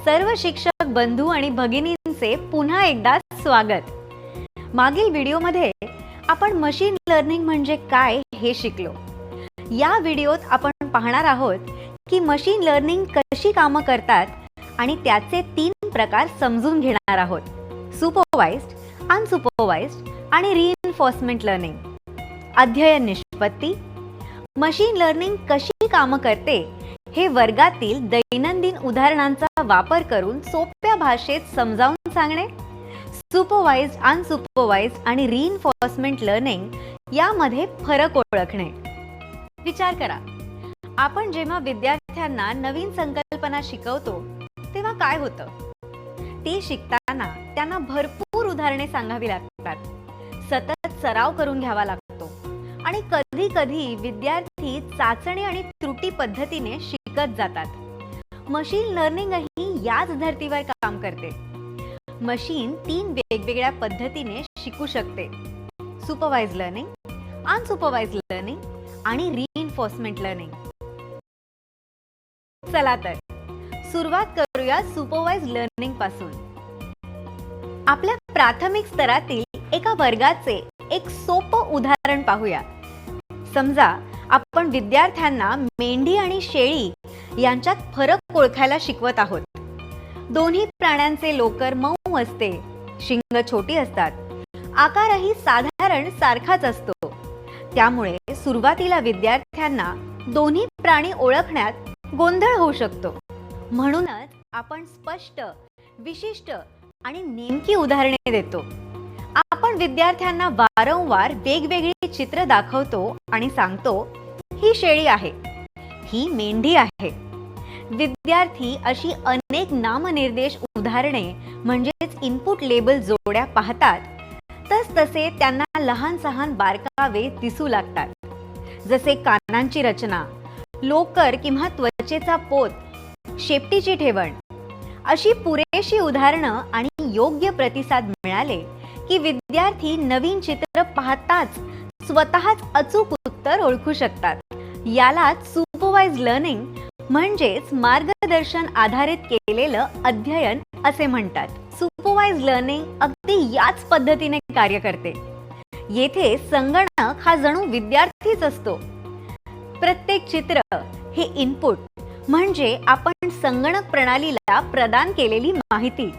सर्व शिक्षक बंधू आणि भगिनींचे पुन्हा एकदा स्वागत। मागील व्हिडिओमध्ये आपण मशीन लर्निंग म्हणजे काय हे शिकलो। या व्हिडिओत आपण पाहणार आहोत की मशीन लर्निंग कशी कामं करतात आणि त्याचे 3 प्रकार समजून घेणार आहोत: सुपरवाइज्ड, अनसुपरवाइज्ड आणि रिइन्फोर्समेंट लर्निंग। अध्ययन निष्पत्ती, मशीन लर्निंग कशी कामं करते हे वर्गातील दैनंदिन उदाहरणांचा वापर करून सोप्या भाषेत समजावून सांगणे। सुपरवाइज्ड, अनसुपरवाइज्ड आणि रिइन्फोर्समेंट लर्निंग यामध्ये फरक ओळखणे। विचार करा, आपण जेव्हा विद्यार्थ्यांना नवीन संकल्पना शिकवतो तेव्हा काय होतं? ते शिकताना त्यांना भरपूर उदाहरणे सांगावी लागतात, सतत सराव करून घ्यावा लागतो आणि कधी कधी विद्यार्थी चाचणी आणि त्रुटी पद्धतीने शिकत जातात। मशीन लर्निंग ही याच धर्तीवर काम करते। मशीन 3 वेगवेगळ्या पद्धतीने शिकू शकते: सुपरवाइज्ड लर्निंग, अनसुपरवाइज्ड लर्निंग आणि रिइन्फोर्समेंट लर्निंग। चला तर सुरुवात करूया सुपरवाइज्ड लर्निंग पासून। आपल्या प्राथमिक स्तरातील एका वर्गाचे एक सोपं उदाहरण पाहूया। समजा आपण विद्यार्थ्यांना मेंढी आणि शेळी यांच्यात फरक ओळखायला शिकवत आहोत। दोन्ही प्राण्यांचे लोकर मऊ असते, शिंग छोटी असतात, आकारही साधारण सारखाच असतो। त्यामुळे सुरुवातीला विद्यार्थ्यांना दोन्ही प्राणी ओळखण्यात गोंधळ होऊ शकतो। म्हणूनच आपण स्पष्ट, विशिष्ट आणि नेमकी उदाहरणे देतो। आपण विद्यार्थ्यांना वारंवार वेगवेगळी चित्र दाखवतो आणि सांगतो, ही शेळी आहे, ही मेंढी आहे। विद्यार्थी अशी अनेक नामनिर्देश उदाहरणे म्हणजेच इनपुट लेबल जोड्या पाहतात, तसे त्यांना लहान सहान बारकावे दिसू लागतात, जसे कानांची रचना, लोकर किंवा त्वचेचा पोत, शेपटीची ठेवण। अशी पुरेशी उदाहरणं आणि योग्य प्रतिसाद मिळाले की विद्यार्थी नवीन चित्र पाहताच स्वतःच अचूक उत्तर ओळखू शकतात। यालाच सुपरवाइज्ड लर्निंग म्हणजेच मार्गदर्शन आधारित केलेलं अध्ययन असे म्हणतात। सुपरवाइज्ड लर्निंग अगदी याच पद्धतीने कार्य करते। येथे संगणक हा जणू विद्यार्थीच असतो। प्रत्येक चित्र हे इनपुट म्हणजे आपण संगणक प्रणालीला प्रदान केलेली माहिती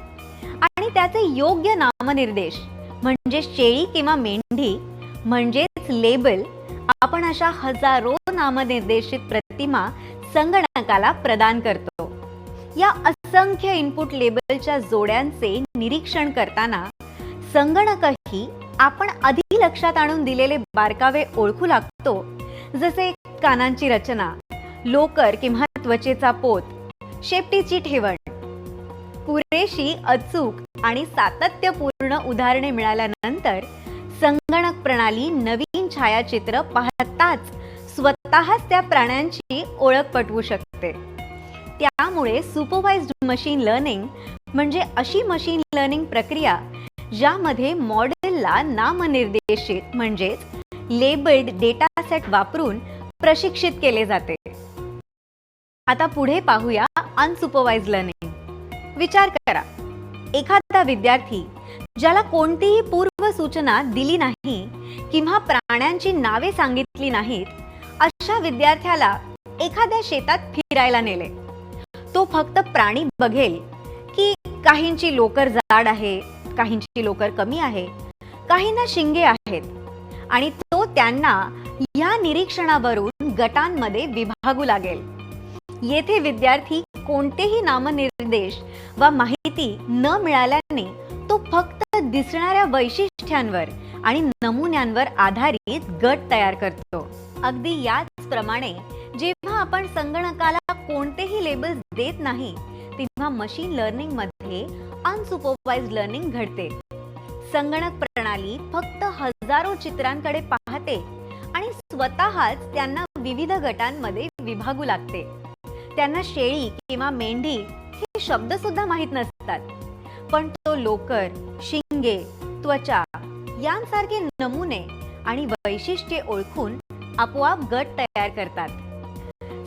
आणि त्याचे योग्य नामनिर्देश म्हणजे शेळी किंवा मेंढी म्हणजेच लेबल। आपण अशा हजारो नामनिर्देशित प्रतिमा संगणकाला प्रदान करतो। या असंख्य इनपुट लेबलच्या जोड्यांचे निरीक्षण करताना संगणकही आपण आधी लक्षात आणून दिलेले बारकावे ओळखू लागतो, जसे कानांची रचना, लोकर किंवा त्वचेचा पोत, शेपटीची ठेवण। पुरेशी अचूक आणि सातत्यपूर्ण उदाहरणे मिळाल्यानंतर संगणक प्रणाली नवीन छायाचित्र पाहताच स्वतःच त्या प्राण्यांची ओळख पटवू शकते। त्यामुळे सुपरवाइज्ड मशीन लर्निंग म्हणजे अशी मशीन लर्निंग प्रक्रिया ज्यामध्ये मॉडेलला नामनिर्देशित म्हणजेच लेबल्ड डेटा सेट वापरून प्रशिक्षित केले जाते। आता पुढे पाहूया अनसुपरवाइज्ड लर्निंग। विचार करा, एखादा विद्यार्थी ज्याला कोणतीही पूर्व सूचना दिली नाही किंवा प्राण्यांची नावे सांगितली नाहीत, अशा विद्यार्थ्याला एखाद्या शेतात फिरायला नेले। तो फक्त प्राणी बघेल की काहींची लोकर जाड आहे, काहींची लोकर कमी आहे, काहींना शिंगे आहेत आणि तो त्यांना या निरीक्षणावरून गटांमध्ये विभागू लागेल। येथे विद्यार्थी कोणतेही नामनिर्देश वा माहिती न मिळाल्याने तो फक्त दिसणाऱ्या वैशिष्ट्यांवर आणि नमुन्यांवर आधारित गट तयार करतो। अगदी याच प्रमाणे जेव्हा आपण संगणकाला कोणतेही लेबल्स देत नाही तेव्हा मशीन लर्निंग मध्ये अनसुपरवाइज्ड लर्निंग घडते। संगणक प्रणाली फक्त हजारो चित्रांकडे पाहते आणि स्वतःच त्यांना विविध गटांमध्ये विभागू लागते। त्यांना शेळी किंवा मेंढी हे शब्द सुद्धा माहित नसतात, पण तो लोकर, शिंगे, त्वचा यांसारखे नमुने आणि वैशिष्ट्ये ओळखून आपोआप गट तयार करतात.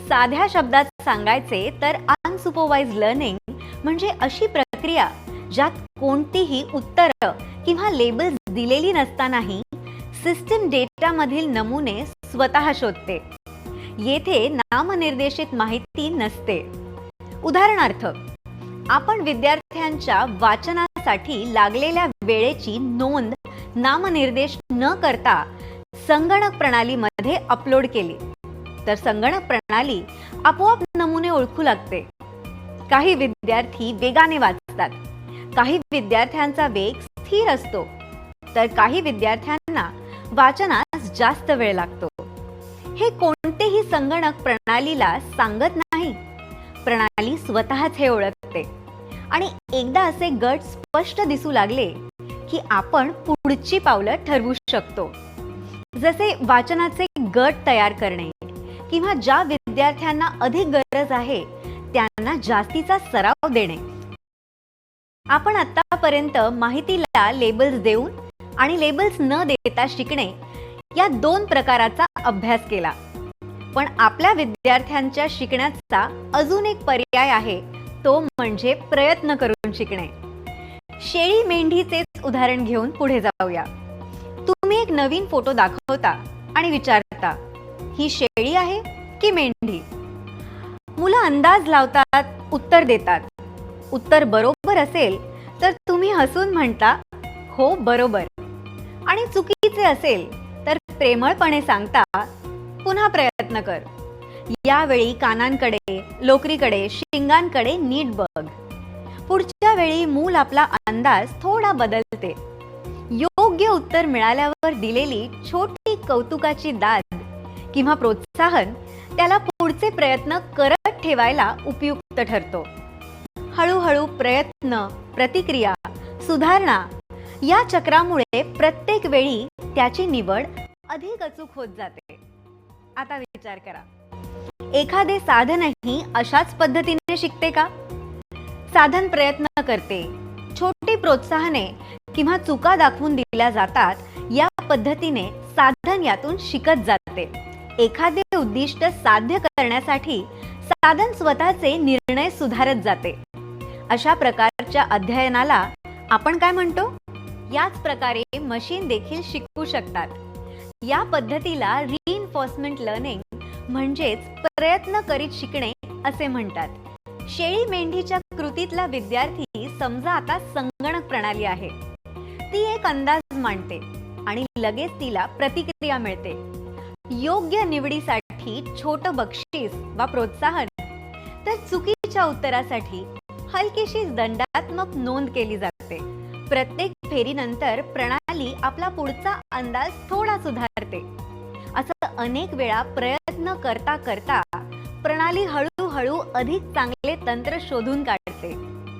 साध्या शब्दात सांगायचे तर अनसुपरवाइज लर्निंग म्हणजे अशी प्रक्रिया ज्यात कोणतीही उत्तरं किंवा लेबल्स दिलेली नसतानाही सिस्टीम डेटामधील नमुने स्वतः शोधते. येथे नामनिर्देशित माहिती नसते. उदाहरणार्थ, आपण विद्यार्थ्यांच्या वाचनासाठी लागलेल्या वेळेची नोंद नामनिर्देश न करता संगणक प्रणालीमध्ये अपलोड केली तर संगणक प्रणाली आपोआप नमुने ओळखू लागते. काही विद्यार्थी वेगाने वाचतात, काही विद्यार्थ्यांचा वेग स्थिर असतो, तर काही विद्यार्थ्यांना वाचनास जास्त वेळ लागतो. हे कोणतेही संगणक प्रणालीला सांगत नाही. प्रणाली स्वतःच हे ओळखते आणि एकदा असे गट स्पष्ट दिसू लागले की आपण पुढची पावलं ठरवू शकतो. जसे वाचनाचे गट तयार करणे किंवा ज्या विद्यार्थ्यांना अधिक गरज आहे त्यांना जास्तीचा सराव देणे. आपण आतापर्यंत माहितीला लेबल्स देऊन आणि लेबल्स न देता शिकणे या 2 प्रकाराचा अभ्यास केला. पण आपल्या विद्यार्थ्यांच्या शिकण्याचा अजून एक पर्याय आहे, तो म्हणजे प्रयत्न करून शिकणे. शेळी मेंढीचेच उदाहरण घेऊन पुढे जाऊया. तुम्ही एक नवीन फोटो दाखवता आणि विचारता, ही शेळी आहे की मेंढी? मुलं अंदाज लावतात, उत्तर देतात. उत्तर बरोबर असेल तर तुम्ही हसून म्हणता, हो बरोबर. आणि चुकीचे असेल तर प्रेमळपणे सांगता, पुन्हा प्रयत्न कर. यावेळी कानांकडे, लोकरीकडे, शिंगांकडे नीट बघ. पुढच्या वेळी मूल आपला अंदाज थोडा बदलते. योग्य उत्तर मिळाल्यावर दिलेली छोटी कौतुकाची दाद किंवा प्रोत्साहन त्याला पुढचे प्रयत्न करत ठेवायला उपयुक्त ठरतो. हळूहळू प्रयत्न, प्रतिक्रिया, सुधारणा या चक्रामुळे प्रत्येक वेळी त्याची निवड अधिक अचूक होत जाते. आता विचार करा, एखादे साधनही अशाच पद्धतीने शिकते का? साधन प्रयत्न करते, छोटी प्रोत्साहने किंवा चुका दाखवून दिल्या जातात. या पद्धतीने साधन यातून शिकत जाते. एखादे उद्दिष्ट साध्य करण्यासाठी साधन स्वतःचे निर्णय सुधारत जाते. अशा प्रकारच्या अध्ययनाला आपण काय म्हणतो? याच प्रकारे मशीन देखील शिकू शकतात. या पद्धतीला रिइन्फोर्समेंट लर्निंग म्हणजेच प्रयत्न करीत शिकणे असे म्हणतात. शेळी मेंढीच्या कृतीतला विद्यार्थी समजा आता संगणक प्रणाली आहे. ती एक अंदाज मांडते आणि लगेच तिला प्रतिक्रिया मिळते. योग्य निवडीसाठी छोटं बक्षीस वा प्रोत्साहन, तर चुकीच्या उत्तरासाठी हलकीशी दंडात्मक नोंद केली जाते. प्रत्येक फेरीनंतर प्रणाली आपला पुढचा अंदाज थोडा सुधारते. असं अनेक वेळा प्रयत्न करता करता प्रणाली हळूहळू अधिक चांगले तंत्र शोधून काढते.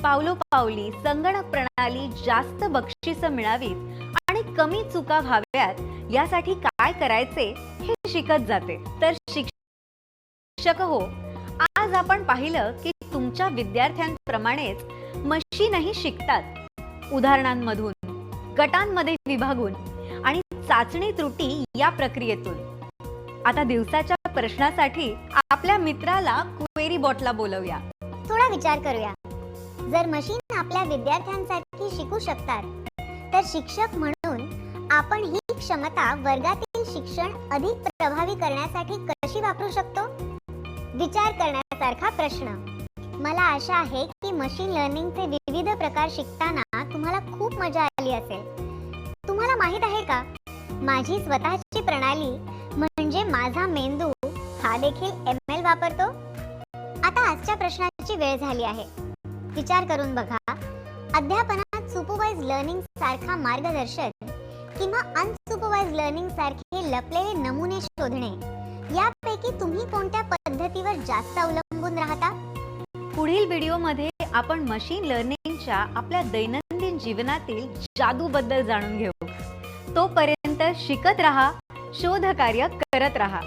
पावलोपावली संगणक प्रणाली जास्त बक्षिसं मिळावीत आणि कमी चुका व्हाव्यात यासाठी काय करायचे हे शिकत जाते. तर शिक्षक हो, आज आपण पाहिलं की तुमच्या विद्यार्थ्यांप्रमाणेच मशीनही शिकतात. उदाहरणांमधून, गटांमध्ये विभागून आणि चाचणी त्रुटी या प्रक्रियेतून. आता दिवसाच्या प्रश्नासाठी आपल्या मित्राला क्वेरी बॉटला बोलवूया. थोडा विचार करूया. जर मशीन आपल्या विद्यार्थ्यांसाठी शिकू शकतात, तर शिक्षक म्हणून आपण ही क्षमता वर्गातील शिक्षण अधिक प्रभावी करण्यासाठी कशी वापरू शकतो? विचार करण्यासारखा प्रश्न. मला आशा आहे की मशीन लर्निंगचे विविध प्रकार शिकताना तुम्हाला खूप मजा आली असेल. तुम्हाला माहित आहे का, माझी स्वतःची प्रणाली म्हणजे माझा मेंदू हा देखील ML वापरतो. आता आजच्या प्रश्नाची वेळ झाली आहे. विचार करून बघा, अध्यापनात सुपरवाइज लर्निंग सारखा मार्गदर्शन किंवा अनसुपरवाइज लर्निंग सारखे लपलेले नमुने शोधणे, यापैकी तुम्ही कोणत्या पद्धतीवर जास्त अवलंबून राहता? पुढील व्हिडिओमध्ये आपण मशीन लर्निंगच्या आपल्या दैनंदिन जीवनातील जादूबद्दल जाणून घेऊ. तोपर्यंत शिकत राहा, शोधकार्य करत राहा.